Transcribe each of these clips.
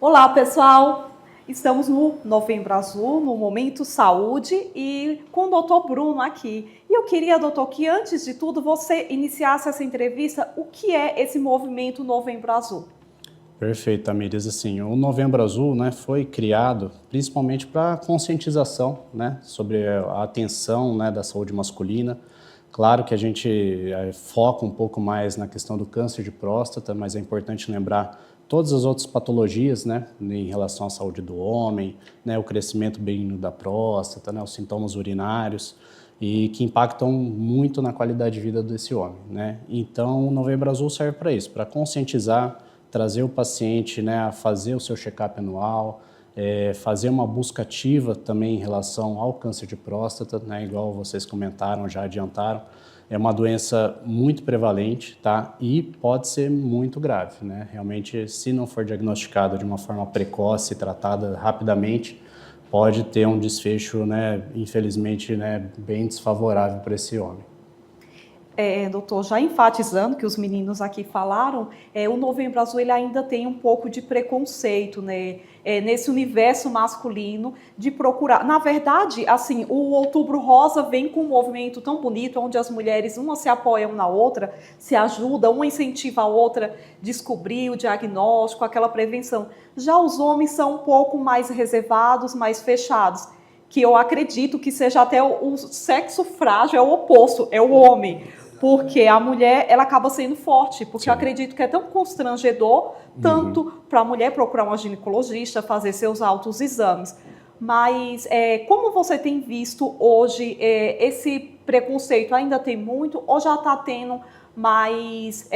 Olá, pessoal! Estamos no Novembro Azul, no Momento Saúde e com o Dr. Bruno aqui. E eu queria, doutor, que antes de tudo você iniciasse essa entrevista. O que é esse movimento Novembro Azul? Perfeito, Tamires. Assim, o Novembro Azul, né, foi criado principalmente para conscientização, né, sobre a atenção, né, da saúde masculina. Claro que a gente foca um pouco mais na questão do câncer de próstata, mas é importante lembrar todas as outras patologias, né, em relação à saúde do homem, né, o crescimento benigno da próstata, né, os sintomas urinários, e que impactam muito na qualidade de vida desse homem, né? Então, o Novembro Azul serve para isso, para conscientizar, trazer o paciente, né, a fazer o seu check-up anual, fazer uma busca ativa também em relação ao câncer de próstata, né, igual vocês comentaram, já adiantaram. É uma doença muito prevalente, tá? E pode ser muito grave, né? Realmente, se não for diagnosticada de uma forma precoce, tratada rapidamente, pode ter um desfecho, né, infelizmente, né, bem desfavorável para esse homem. Doutor, já enfatizando que os meninos aqui falaram, o Novembro Azul ele ainda tem um pouco de preconceito, né? Nesse universo masculino de procurar. Na verdade, assim, o Outubro Rosa vem com um movimento tão bonito, onde as mulheres uma se apoiam na outra, se ajudam, uma incentiva a outra a descobrir o diagnóstico, aquela prevenção. Já os homens são um pouco mais reservados, mais fechados, que eu acredito que seja até o sexo frágil, é o oposto, é o homem. Porque a mulher, ela acaba sendo forte, porque Sim. eu acredito que é tão constrangedor, tanto para a mulher procurar uma ginecologista, fazer seus autoexames. Mas como você tem visto hoje, esse preconceito ainda tem muito, ou já está tendo mais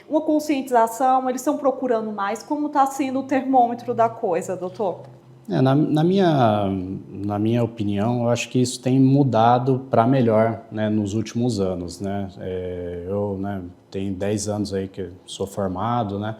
uma conscientização, eles estão procurando mais? Como está sendo o termômetro da coisa, doutor? Na minha opinião, eu acho que isso tem mudado para melhor, né, nos últimos anos, né? Eu, né, tenho 10 anos aí que sou formado, né?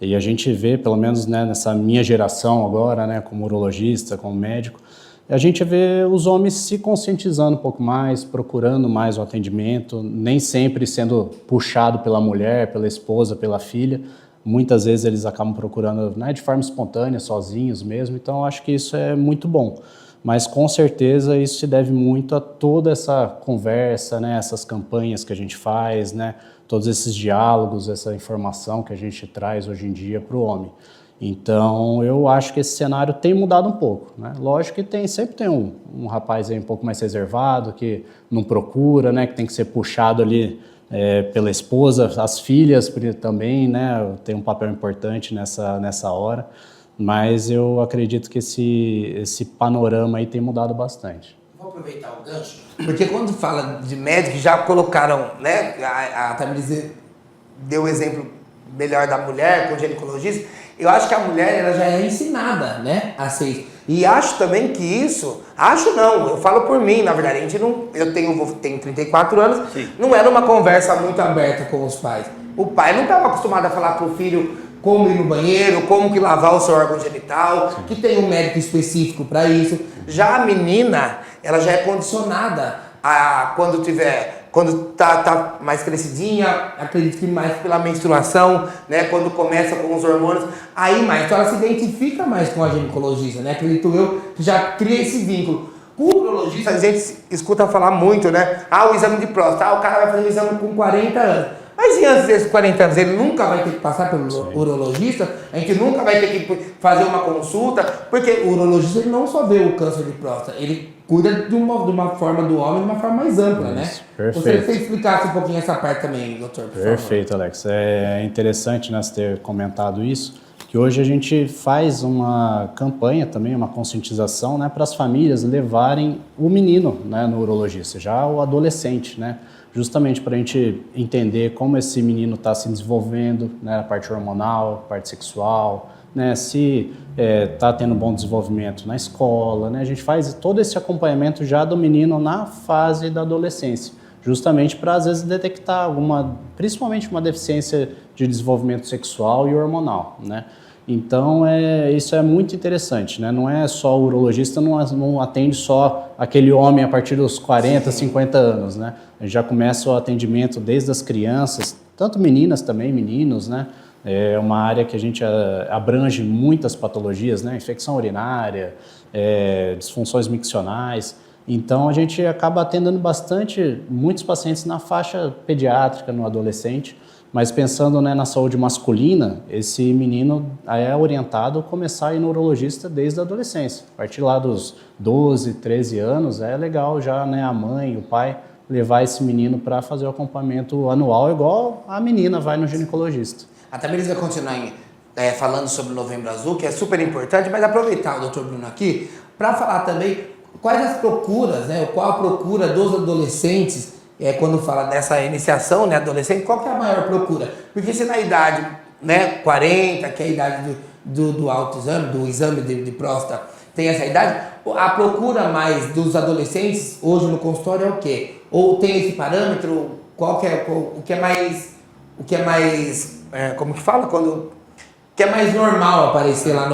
E a gente vê, pelo menos, né, nessa minha geração agora, né, como urologista, como médico, a gente vê os homens se conscientizando um pouco mais, procurando mais o atendimento, nem sempre sendo puxado pela mulher, pela esposa, pela filha. Muitas vezes eles acabam procurando, né, de forma espontânea, sozinhos mesmo, então eu acho que isso é muito bom. Mas com certeza isso se deve muito a toda essa conversa, né, essas campanhas que a gente faz, né, todos esses diálogos, essa informação que a gente traz hoje em dia para o homem. Então eu acho que esse cenário tem mudado um pouco, né? Lógico que sempre tem um rapaz aí um pouco mais reservado, que não procura, né, que tem que ser puxado ali pela esposa, as filhas também, né, tem um papel importante nessa hora, mas eu acredito que esse panorama aí tem mudado bastante. Vou aproveitar o gancho, porque quando fala de médico, já colocaram, né, a Tamires deu o exemplo melhor da mulher com o ginecologista. Eu acho que a mulher ela já é ensinada, né, a ser isso. E acho também que isso, acho não, eu falo por mim, na verdade, a gente não, eu tenho 34 anos, sim, não era uma conversa muito aberta com os pais. O pai não estava acostumado a falar pro filho como ir no banheiro, como que lavar o seu órgão genital, sim, que tem um médico específico para isso. Já a menina, ela já é condicionada a quando tá mais crescidinha, acredito que mais pela menstruação, né, quando começa com os hormônios, aí mais, então ela se identifica mais com a ginecologista, né, acredito eu, que já cria esse vínculo. Com o urologista, a gente escuta falar muito, né, o exame de próstata, o cara vai fazer o exame com 40 anos. Mas e antes desses 40 anos, ele nunca vai ter que passar pelo urologista, a gente nunca vai ter que fazer uma consulta, porque o urologista ele não só vê o câncer de próstata, ele cuida de uma forma do homem, de uma forma mais ampla, né? Perfeito. Gostaria que você explicasse um pouquinho essa parte também, doutor, por Perfeito, favor. Alex. É interessante, né, você ter comentado isso, que hoje a gente faz uma campanha também, uma conscientização, né, para as famílias levarem o menino, né, no urologista, já o adolescente, né, justamente para a gente entender como esse menino está se desenvolvendo, né, a parte hormonal, a parte sexual, né, se está tendo bom desenvolvimento na escola, né, a gente faz todo esse acompanhamento já do menino na fase da adolescência, justamente para às vezes detectar principalmente uma deficiência de desenvolvimento sexual e hormonal, né. Então, isso é muito interessante, né? Não é só o urologista, não atende só aquele homem a partir dos 40, 50 anos, né? A gente já começa o atendimento desde as crianças, tanto meninas também, meninos, né? É uma área que a gente abrange muitas patologias, né? Infecção urinária, disfunções miccionais. Então, a gente acaba atendendo muitos pacientes na faixa pediátrica, no adolescente, mas pensando, né, na saúde masculina, esse menino é orientado a começar a ir no urologista desde a adolescência. A partir lá dos 12, 13 anos, é legal já, né, a mãe, o pai, levar esse menino para fazer o acompanhamento anual, igual a menina vai no ginecologista. A Tamiris vai continuar falando sobre o Novembro Azul, que é super importante, mas aproveitar o Dr. Bruno aqui para falar também quais as procuras, né, qual a procura dos adolescentes, quando fala dessa iniciação, né, adolescente, qual que é a maior procura? Porque se na idade, né, 40, que é a idade do autoexame, do exame de próstata, tem essa idade, a procura mais dos adolescentes hoje no consultório é o quê? Ou tem esse parâmetro? O que é mais, como que fala? Que é mais normal aparecer lá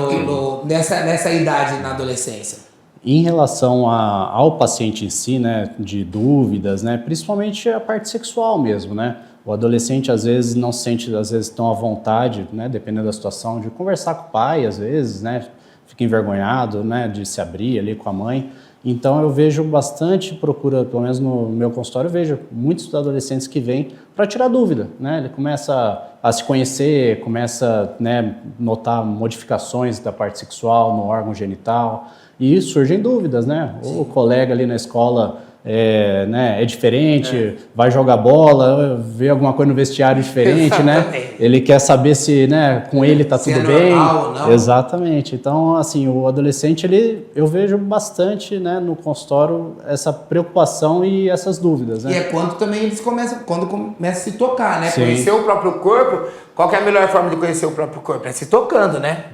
nessa idade na adolescência? Em relação ao paciente em si, né, de dúvidas, né, principalmente a parte sexual mesmo, né, o adolescente às vezes não se sente, às vezes, tão à vontade, né, dependendo da situação, de conversar com o pai, às vezes, né, fica envergonhado, né, de se abrir ali com a mãe. Então eu vejo bastante procura, pelo menos no meu consultório, eu vejo muitos adolescentes que vêm para tirar dúvida, né? Ele começa a se conhecer, começa, né, notar modificações da parte sexual no órgão genital e surgem dúvidas, né? O colega ali na escola é diferente, vai jogar bola, vê alguma coisa no vestiário diferente, né? Ele quer saber se, né, com ele tá tudo bem. Normal ou não. Exatamente. Então, assim, o adolescente, eu vejo bastante, né, no consultório essa preocupação e essas dúvidas, né? E é quando também eles começam a se tocar, né? Sim. Conhecer o próprio corpo. Qual que é a melhor forma de conhecer o próprio corpo? É se tocando, né?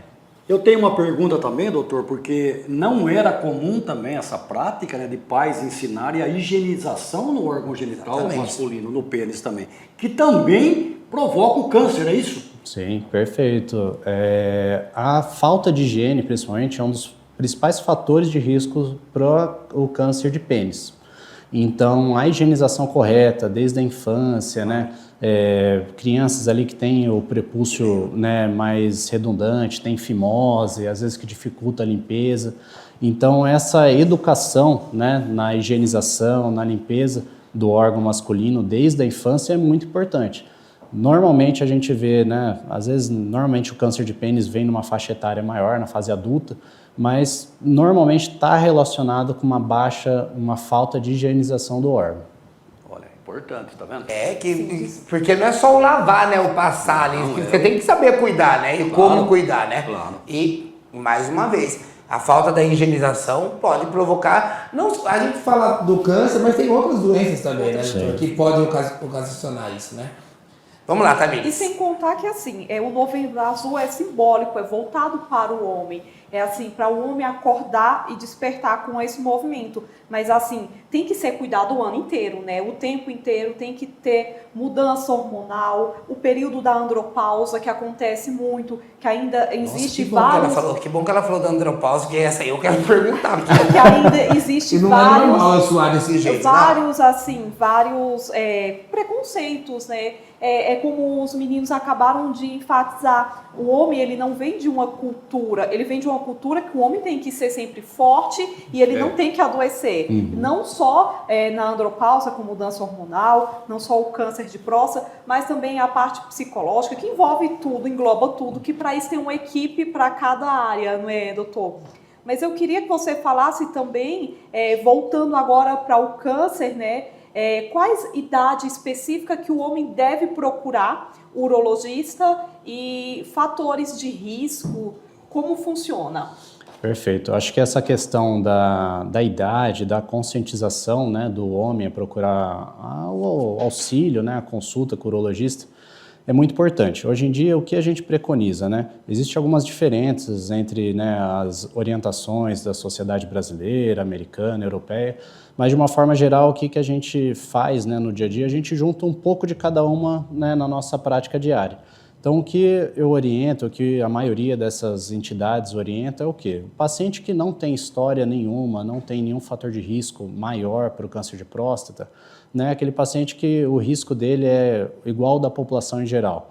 Eu tenho uma pergunta também, doutor, porque não era comum também essa prática, né, de pais ensinarem a higienização no órgão genital masculino, no pênis também, que também provoca o câncer, é isso? Sim, perfeito. A falta de higiene, principalmente, é um dos principais fatores de risco para o câncer de pênis. Então, a higienização correta, desde a infância, né? Crianças ali que têm o prepúcio, né, mais redundante, tem fimose, às vezes que dificulta a limpeza. Então, essa educação, né, na higienização, na limpeza do órgão masculino desde a infância é muito importante. Normalmente a gente vê, né, às vezes normalmente o câncer de pênis vem numa faixa etária maior, na fase adulta, mas normalmente está relacionado com uma falta de higienização do órgão. Olha, é importante, tá vendo? Porque não é só o lavar, né, o passar ali, você tem que saber cuidar, né, e como cuidar, né? Claro. E, mais uma vez, a falta da higienização pode provocar, não, a gente fala do câncer, mas tem outras doenças também, né, doutor, que podem ocasionar isso, né? Vamos lá, Tamiris. E sem contar que, assim, o Novembro Azul é simbólico, é voltado para o homem. É assim, para o homem acordar e despertar com esse movimento. Mas, assim, tem que ser cuidado o ano inteiro, né? O tempo inteiro tem que ter mudança hormonal, o período da andropausa, que acontece muito, que ainda existe vários... Que bom que ela falou da andropausa, que essa aí eu quero perguntar. Que ainda existe não vários... é normal eu suar desse jeito, vários, assim, vários preconceitos, né? É como os meninos acabaram de enfatizar. O homem, ele não vem de uma cultura, ele vem de uma cultura que o homem tem que ser sempre forte e ele não tem que adoecer. Não só na andropausa, com mudança hormonal, não só o câncer de próstata, mas também a parte psicológica, que envolve tudo, engloba tudo, que para isso tem uma equipe para cada área, não é, doutor? Mas eu queria que você falasse também, voltando agora para o câncer, né? Quais idade específica que o homem deve procurar o urologista e fatores de risco, como funciona? Perfeito. Acho que essa questão da idade, da conscientização, né, do homem a procurar o auxílio, né, a consulta com o urologista, é muito importante. Hoje em dia, o que a gente preconiza, né? Existem algumas diferenças entre, né, as orientações da sociedade brasileira, americana, europeia, mas de uma forma geral, o que a gente faz, né, no dia a dia, a gente junta um pouco de cada uma, né, na nossa prática diária. Então, o que eu oriento, o que a maioria dessas entidades orienta é o quê? O paciente que não tem história nenhuma, não tem nenhum fator de risco maior para o câncer de próstata, né? Aquele paciente que o risco dele é igual ao da população em geral.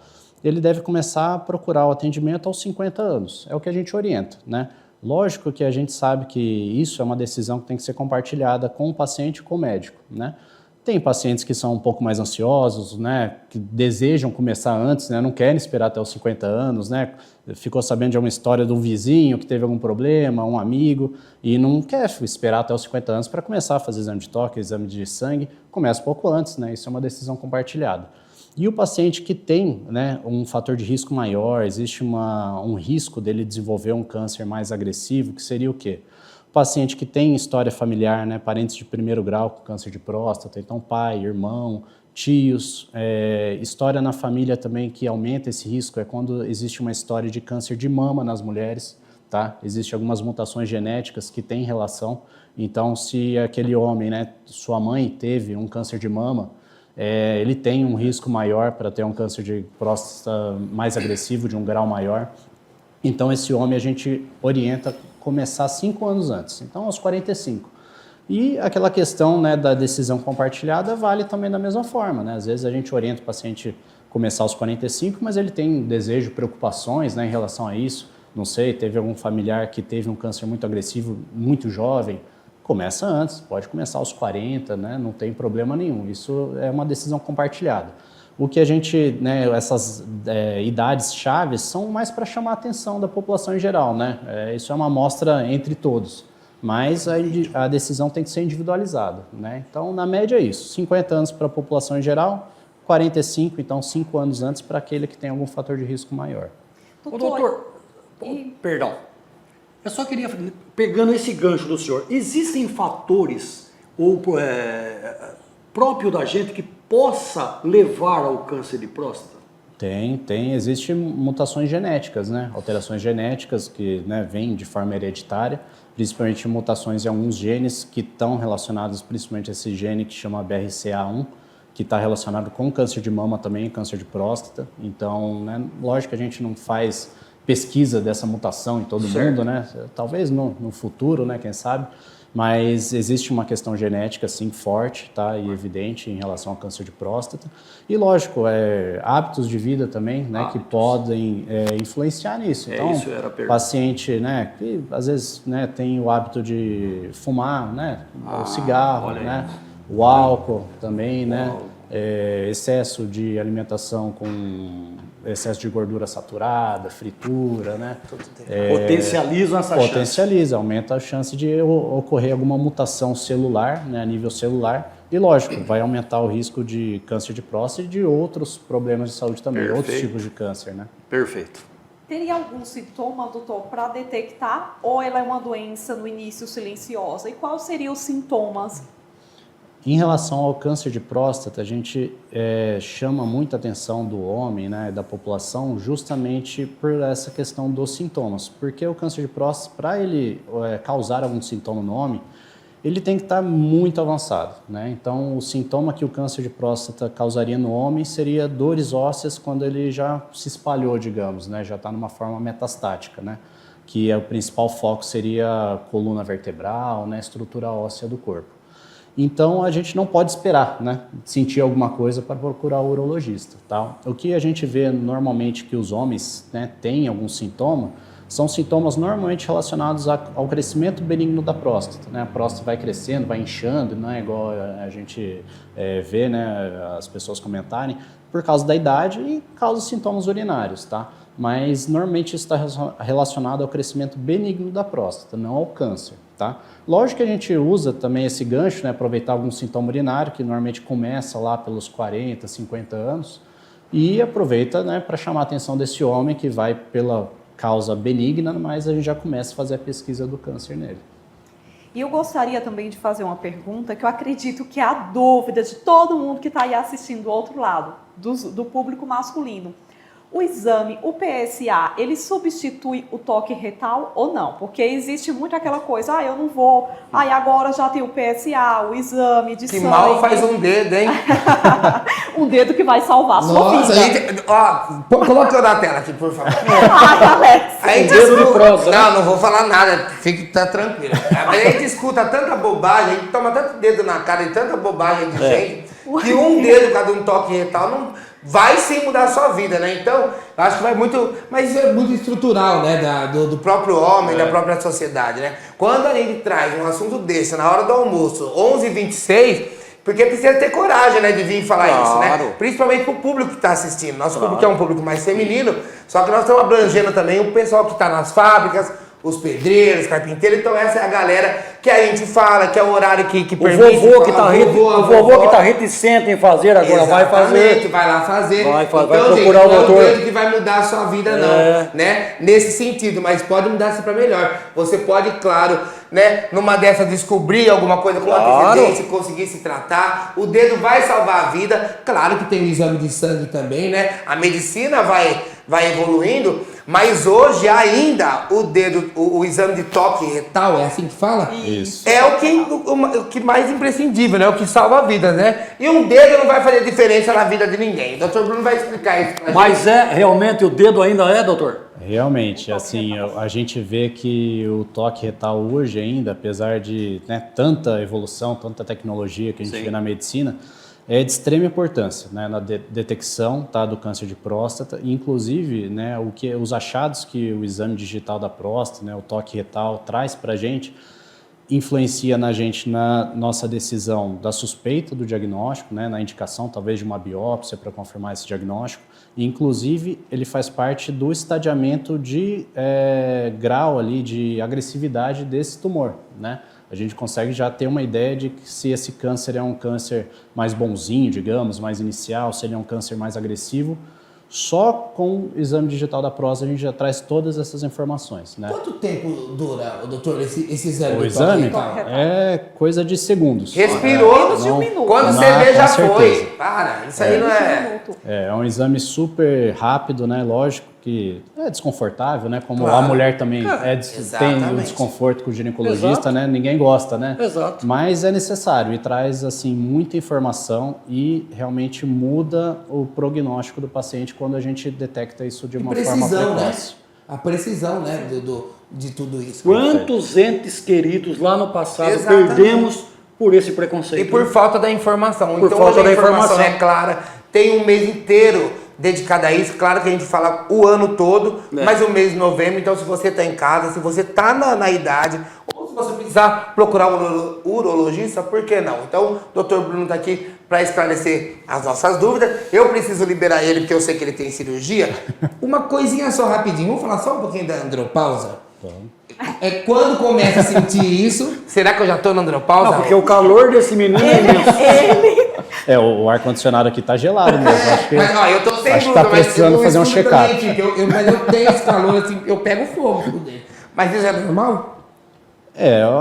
ele deve começar a procurar o atendimento aos 50 anos. É o que a gente orienta, né? Lógico que a gente sabe que isso é uma decisão que tem que ser compartilhada com o paciente e com o médico, né? Tem pacientes que são um pouco mais ansiosos, né, que desejam começar antes, né, não querem esperar até os 50 anos, né, ficou sabendo de uma história de um vizinho que teve algum problema, um amigo, e não quer esperar até os 50 anos para começar a fazer exame de toque, exame de sangue, começa um pouco antes, né, isso é uma decisão compartilhada. E o paciente que tem, né, um fator de risco maior, existe um risco dele desenvolver um câncer mais agressivo, que seria o quê? Paciente que tem história familiar, né, parentes de primeiro grau com câncer de próstata, então pai, irmão, tios, história na família também que aumenta esse risco é quando existe uma história de câncer de mama nas mulheres, tá? Existem algumas mutações genéticas que têm relação, então se aquele homem, né, sua mãe teve um câncer de mama, ele tem um risco maior para ter um câncer de próstata mais agressivo, de um grau maior. Então esse homem a gente orienta começar 5 anos antes, então aos 45. E aquela questão, né, da decisão compartilhada vale também da mesma forma, né? Às vezes a gente orienta o paciente começar aos 45, mas ele tem desejo, preocupações, né, em relação a isso. Não sei, teve algum familiar que teve um câncer muito agressivo, muito jovem, começa antes, pode começar aos 40, né, não tem problema nenhum. Isso é uma decisão compartilhada. O que a gente, né, essas idades chaves são mais para chamar a atenção da população em geral, né? Isso é uma amostra entre todos, mas a decisão tem que ser individualizada, né? Então, na média é isso, 50 anos para a população em geral, 45, então 5 anos antes para aquele que tem algum fator de risco maior. Doutor, perdão, eu só queria, pegando esse gancho do senhor, existem fatores próprio da gente que possa levar ao câncer de próstata? Existem mutações genéticas, né? Alterações genéticas que, né, vêm de forma hereditária, principalmente mutações em alguns genes que estão relacionados principalmente a esse gene que chama BRCA1, que está relacionado com câncer de mama também, câncer de próstata. Então, né, lógico que a gente não faz pesquisa dessa mutação em todo mundo, né? Talvez no futuro, né, quem sabe, mas existe uma questão genética, sim, forte, tá, e evidente em relação ao câncer de próstata. E, lógico, hábitos de vida também, né, que podem influenciar nisso. Então, isso era a pergunta. Paciente, né, que às vezes, né, tem o hábito de fumar, né, o cigarro, né, o álcool também, né, excesso de alimentação com excesso de gordura saturada, fritura, né? Potencializam essa chance. Potencializa, aumenta a chance de ocorrer alguma mutação celular, né, a nível celular. E lógico, vai aumentar o risco de câncer de próstata e de outros problemas de saúde também, outros tipos de câncer, né? Perfeito. Teria algum sintoma, doutor, para detectar? Ou ela é uma doença no início silenciosa? E quais seriam os sintomas? Em relação ao câncer de próstata, a gente chama muita atenção do homem, né, da população, justamente por essa questão dos sintomas. Porque o câncer de próstata, para ele causar algum sintoma no homem, ele tem que estar muito avançado, né? Então, o sintoma que o câncer de próstata causaria no homem seria dores ósseas quando ele já se espalhou, digamos, né, já está numa forma metastática, né? Que o principal foco seria a coluna vertebral, né, estrutura óssea do corpo. Então, a gente não pode esperar, né, sentir alguma coisa para procurar o urologista, tá? O que a gente vê normalmente que os homens, né, têm algum sintoma, são sintomas normalmente relacionados ao crescimento benigno da próstata, né? A próstata vai crescendo, vai inchando, não é igual a gente vê, né, as pessoas comentarem, por causa da idade e causa sintomas urinários, tá? Mas normalmente isso está relacionado ao crescimento benigno da próstata, não ao câncer, tá? Lógico que a gente usa também esse gancho, né, aproveitar algum sintoma urinário, que normalmente começa lá pelos 40, 50 anos, e aproveita, né, para chamar a atenção desse homem que vai pela causa benigna, mas a gente já começa a fazer a pesquisa do câncer nele. E eu gostaria também de fazer uma pergunta que eu acredito que é a dúvida de todo mundo que está aí assistindo do outro lado, do público masculino. O exame, o PSA, ele substitui o toque retal ou não? Porque existe muito aquela coisa, eu não vou, agora já tem o PSA, o exame de sangue. Que mal faz um dedo, hein? Um dedo que vai salvar a sua vida. Coloca eu na tela aqui, por favor. Alex. A gente escuta, não vou falar nada, tá tranquilo. A gente escuta tanta bobagem, a gente toma tanto dedo na cara e tanta bobagem de gente, que um dedo cada um toque retal vai sim mudar a sua vida, né? Então, eu acho que vai muito... Mas isso é muito estrutural, né? Do próprio homem, da própria sociedade, né? Quando a gente traz um assunto desse na hora do almoço, 11h26... Porque precisa ter coragem, né, de vir falar isso, né? Principalmente pro público que está assistindo. Nosso público é um público mais feminino, só que nós estamos abrangendo também o pessoal que está nas fábricas, os pedreiros, carpinteiros. Então essa é a galera que a gente fala, que é o horário que permite. O vovô que tá reticente em fazer, agora vai fazer. Vai lá fazer. Vai então, procurar gente, o doutor. não é que vai mudar a sua vida, não, né? Nesse sentido, mas pode mudar-se para melhor. Você pode, claro, né, numa dessas descobrir alguma coisa com antecedência, conseguir se tratar. O dedo vai salvar a vida. Claro que tem o exame de sangue também, né? A medicina vai evoluindo, mas hoje ainda o dedo, o exame de toque retal, é assim que fala? Isso. É o que mais imprescindível, né? O que salva a vida, né? E um dedo não vai fazer diferença na vida de ninguém. O doutor Bruno vai explicar isso pra gente. Mas realmente o dedo ainda é, doutor? Realmente, assim, a gente vê que o toque retal hoje ainda, apesar de, né, tanta evolução, tanta tecnologia que a gente vê na medicina, é de extrema importância, né, na detecção, tá, do câncer de próstata, e inclusive, né, os achados que o exame digital da próstata, né, o toque retal traz para a gente, influencia na gente na nossa decisão da suspeita do diagnóstico, né, na indicação talvez de uma biópsia para confirmar esse diagnóstico, e inclusive ele faz parte do estadiamento de grau ali de agressividade desse tumor, né? A gente consegue já ter uma ideia de que se esse câncer é um câncer mais bonzinho, digamos, mais inicial, se ele é um câncer mais agressivo. Só com o exame digital da próstata a gente já traz todas essas informações, né? Quanto tempo dura, doutor, esse exame? O exame é coisa de segundos. Respirou, menos de um minuto. Quando você vê, já com foi. certeza. Para, isso aí não é... É um exame super rápido, né? Lógico que é desconfortável, né? Como Claro. a mulher também tem exatamente. o desconforto com o ginecologista, né? Ninguém gosta, né? Exato. Mas é necessário e traz, assim, muita informação e realmente muda o prognóstico do paciente quando a gente detecta isso de uma forma precoce. Né? A precisão, né, de tudo isso. Quantos entes queridos lá no passado Exatamente. perdemos por esse preconceito? E por falta da informação. Por então falta hoje a da informação informação. é clara, tem um mês inteiro dedicado a isso. Claro que a gente fala o ano todo, mas o mês de novembro. Então se você está em casa, se você está na idade, ou se você precisar procurar um urologista, por que não? Então o Dr. Bruno está aqui para esclarecer as nossas dúvidas. Eu preciso liberar ele porque eu sei que ele tem cirurgia. Uma coisinha só rapidinho, vamos falar só um pouquinho da andropausa? É quando começa a sentir isso? Será que eu já estou na andropausa? Não, porque o calor desse menino é imenso. O ar-condicionado aqui tá gelado mesmo. Acho que, Mas ó, eu tô sem acho que dúvida, tá precisando fazer um check-up. Mas eu tenho esse calor, assim, eu pego fogo por dentro. Mas isso é normal?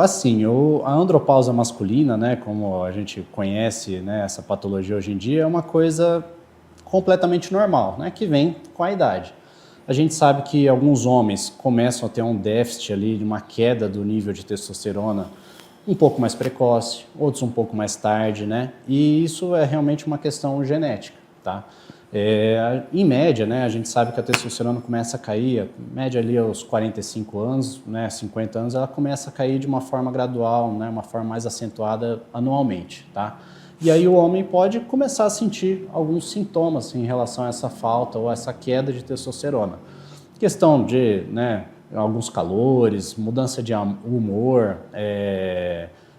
Assim, a andropausa masculina, né, como a gente conhece, né, essa patologia hoje em dia, é uma coisa completamente normal, né, que vem com a idade. A gente sabe que alguns homens começam a ter um déficit ali, de uma queda do nível de testosterona um pouco mais precoce, outros um pouco mais tarde, né? E isso é realmente uma questão genética, tá? Em média, né, a gente sabe que a testosterona começa a cair, média ali aos 45 anos, né, 50 anos, ela começa a cair de uma forma gradual, né, uma forma mais acentuada anualmente, tá? E aí o homem pode começar a sentir alguns sintomas em relação a essa falta ou essa queda de testosterona. Questão de, né, alguns calores, mudança de humor,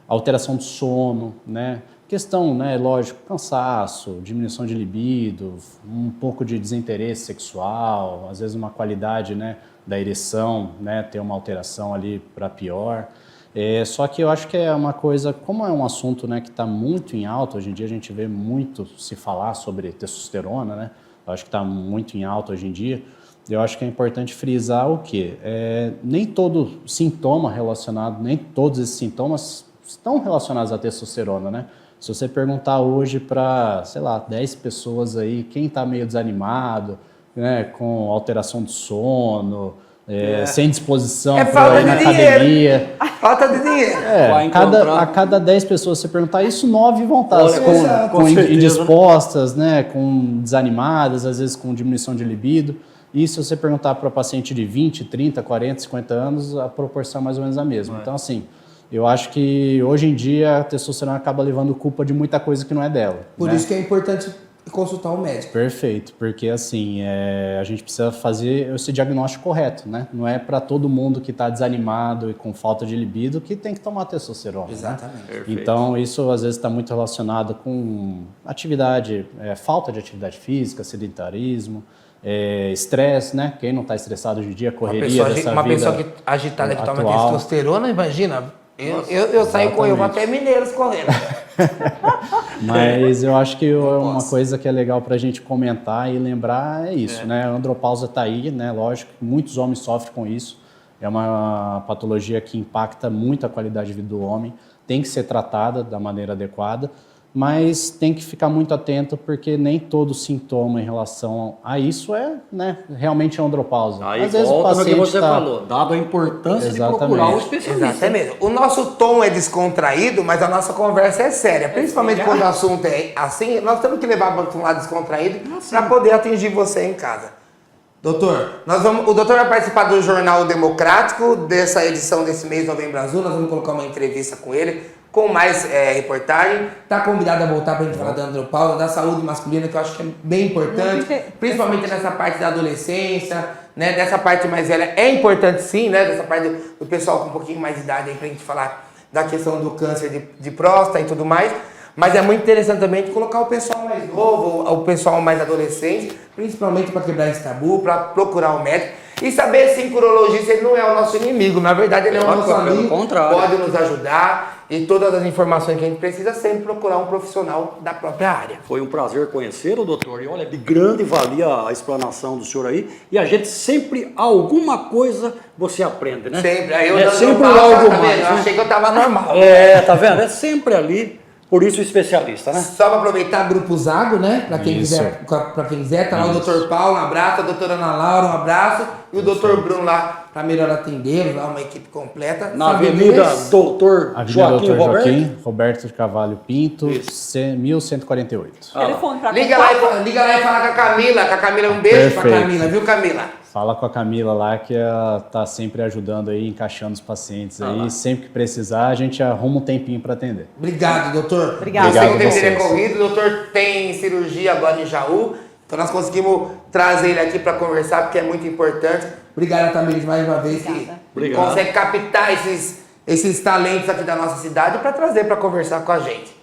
alteração do sono, né? Questão, né, lógico, cansaço, diminuição de libido, um pouco de desinteresse sexual, às vezes uma qualidade, né, da ereção, né, ter uma alteração ali para pior. Só que eu acho que é uma coisa, como é um assunto, né, que está muito em alta, hoje em dia a gente vê muito se falar sobre testosterona, né? Eu acho que está muito em alta hoje em dia. Eu acho que é importante frisar o quê? Nem todo sintoma relacionado, nem todos esses sintomas estão relacionados à testosterona, né? Se você perguntar hoje para, sei lá, 10 pessoas aí, quem está meio desanimado, né, com alteração do sono, sem disposição para ir na academia. Falta de dinheiro. A cada 10 pessoas você perguntar isso, 9 vão estar com indispostas, né, com desanimadas, às vezes com diminuição de libido. E se você perguntar para paciente de 20, 30, 40, 50 anos, a proporção é mais ou menos a mesma. Então, assim, eu acho que hoje em dia a testosterona acaba levando culpa de muita coisa que não é dela. Por isso que é importante e consultar o médico. Perfeito, porque assim, a gente precisa fazer esse diagnóstico correto, né? Não é para todo mundo que está desanimado e com falta de libido que tem que tomar testosterona. Exatamente. Né? Então, isso às vezes está muito relacionado com atividade, falta de atividade física, sedentarismo, estresse, né? Quem não está estressado hoje em dia, correria dessa uma vida pessoa agitada que toma atual. testosterona, imagina, eu saio com eu até Mineiros correndo. Mas eu acho que uma coisa que é legal para a gente comentar e lembrar é isso, né? A andropausa está aí, né? Lógico que muitos homens sofrem com isso. É uma patologia que impacta muito a qualidade de vida do homem. Tem que ser tratada da maneira adequada, mas tem que ficar muito atento porque nem todo sintoma em relação a isso né, realmente é andropausa. Aí às vezes volta o paciente no que você tá... falou, dado a importância de procurar o especialista. Exatamente. O nosso tom é descontraído, mas a nossa conversa é séria. Principalmente quando o assunto é assim, nós temos que levar para um lado descontraído para poder atingir você em casa. Doutor, o doutor vai participar do Jornal Democrático, dessa edição desse mês, Novembro Azul. Nós vamos colocar uma entrevista com ele, com mais reportagem. Está convidado a voltar para a gente falar da andropausa, da saúde masculina, que eu acho que é bem importante, principalmente nessa parte da adolescência, né, dessa parte mais velha. É importante sim, né, dessa parte do pessoal com um pouquinho mais de idade aí, para a gente falar da questão do câncer de próstata e tudo mais. Mas é muito interessante também de colocar o pessoal mais novo, o pessoal mais adolescente, principalmente para quebrar esse tabu, para procurar o médico. E saber se o urologista ele não é o nosso inimigo, na verdade ele é o nosso amigo, pode nos ajudar e todas as informações que a gente precisa sempre procurar um profissional da própria área. Foi um prazer conhecer o doutor e olha, de grande valia a explanação do senhor aí e a gente sempre, alguma coisa você aprende, né? Sempre, aí eu sempre algo algo mais. mais. Eu achei que eu tava normal. Tá vendo? É sempre ali. Por isso o especialista, né? Só para aproveitar, Grupo Zago, né? Para quem quiser, tá lá o Dr. Paulo, um abraço, a doutora Ana Laura, um abraço, e o Dr. Bruno lá, para melhor atender, lá uma equipe completa. Na Avenida Doutor Joaquim Roberto de Carvalho Pinto, 1148. Telefone para liga lá e fala com a Camila, um beijo para Camila, viu, Camila? Fala com a Camila lá, que ela tá sempre ajudando aí, encaixando os pacientes aí. Sempre que precisar, a gente arruma um tempinho para atender. Obrigado, doutor. Obrigado. Eu sei que o tempo Obrigado dele é corrido, o doutor tem cirurgia agora em Jaú, então nós conseguimos trazer ele aqui para conversar, porque é muito importante. Obrigado, Tamiris, mais uma vez, que consegue captar esses talentos aqui da nossa cidade para trazer para conversar com a gente.